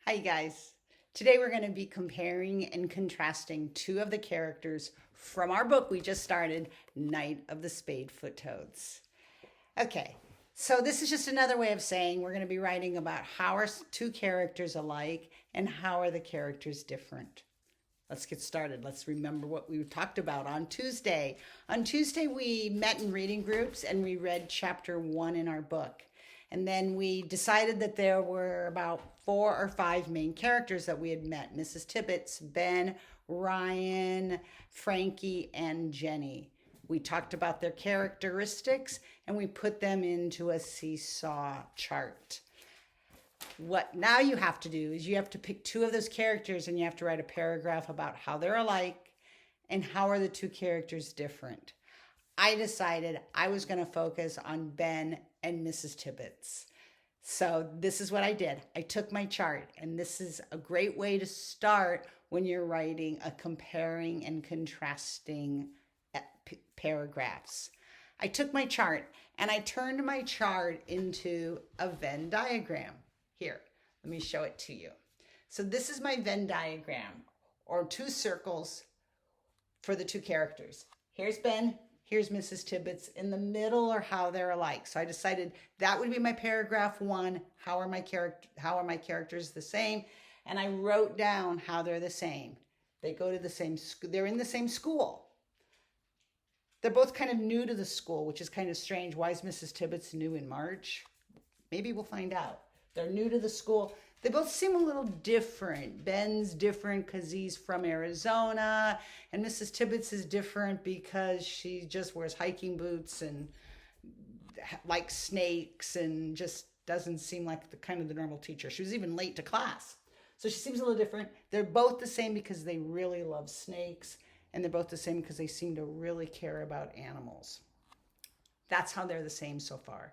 Hi guys. Today we're going to be comparing and contrasting two of the characters from our book we just started, Night of the Spadefoot Toads. Okay, so this is just another way of saying we're going to be writing about how are two characters alike and how are the characters different. Let's get started. Let's remember what we talked about on Tuesday. On Tuesday, we met in reading groups and we read chapter 1 in our book. And then we decided that there were about 4 or 5 main characters that we had met. Mrs. Tibbetts, Ben, Ryan, Frankie, and Jenny. We talked about their characteristics and we put them into a seesaw chart. What now you have to do is you have to pick 2 of those characters and you have to write a paragraph about how they're alike and how are the 2 characters different. I decided I was going to focus on Ben and Mrs. Tibbetts. So this is what I did. I took my chart, and this is a great way to start when you're writing a comparing and contrasting paragraphs. I took my chart and I turned my chart into a Venn diagram. Here, let me show it to you. So this is my Venn diagram, or 2 circles for the 2 characters. Here's Ben. Here's Mrs. Tibbetts. In the middle are how they're alike. So I decided that would be my paragraph 1. How are my characters the same? And I wrote down how they're the same. They go to the same school. They're in the same school. They're both kind of new to the school, which is kind of strange. Why is Mrs. Tibbetts new in March? Maybe we'll find out. They're new to the school. They both seem a little different. Ben's different because he's from Arizona, and Mrs. Tibbetts is different because she just wears hiking boots and likes snakes and just doesn't seem like the normal teacher. She was even late to class. So she seems a little different. They're both the same because they really love snakes, and they're both the same because they seem to really care about animals. That's how they're the same so far.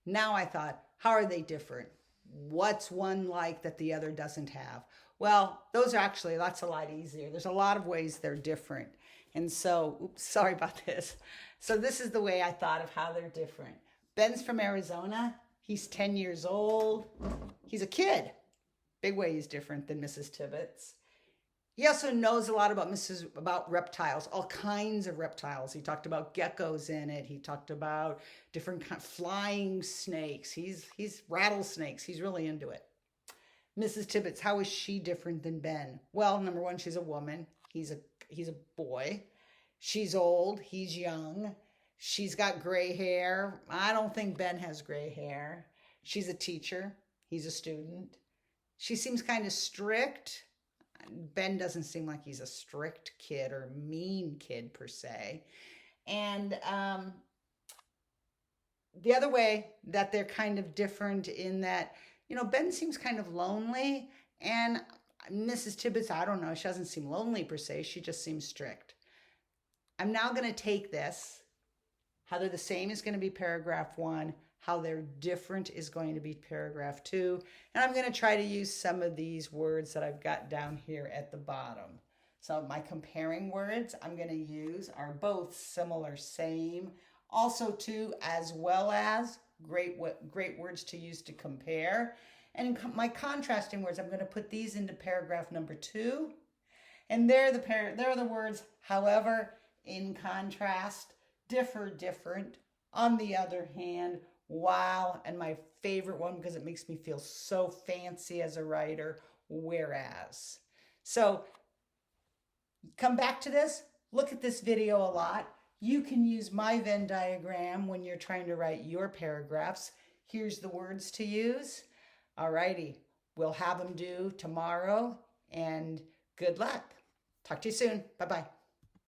Now I thought, how are they different? What's one like that the other doesn't have? Well, that's a lot easier. There's a lot of ways they're different. And so, oops, sorry about this. So this is the way I thought of how they're different. Ben's from Arizona. He's 10 years old. He's a kid. Big way he's different than Mrs. Tibbetts. He also knows a lot about reptiles, all kinds of reptiles. He talked about geckos in it. He talked about different flying snakes. He's rattlesnakes. He's really into it. Mrs. Tibbetts, how is she different than Ben? Well, number 1, she's a woman. He's a boy. She's old. He's young. She's got gray hair. I don't think Ben has gray hair. She's a teacher. He's a student. She seems kind of strict. Ben doesn't seem like he's a strict kid or mean kid per se. And the other way that they're kind of different in that, Ben seems kind of lonely, and Mrs. Tibbetts, I don't know, she doesn't seem lonely per se. She just seems strict. I'm now going to take this. How they're the same is going to be paragraph 1. How they're different is going to be paragraph 2. And I'm going to try to use some of these words that I've got down here at the bottom. So my comparing words I'm going to use are both similar, same, also to, as well as, great words to use to compare. And my contrasting words, I'm going to put these into paragraph number 2. And they're the words, however, in contrast, differ, different, on the other hand, while, and my favorite one because it makes me feel so fancy as a writer, whereas. So come back to this, look at this video a lot. You can use my Venn diagram when you're trying to write your paragraphs. Here's the words to use. Alrighty, we'll have them due tomorrow, and good luck. Talk to you soon. Bye-bye.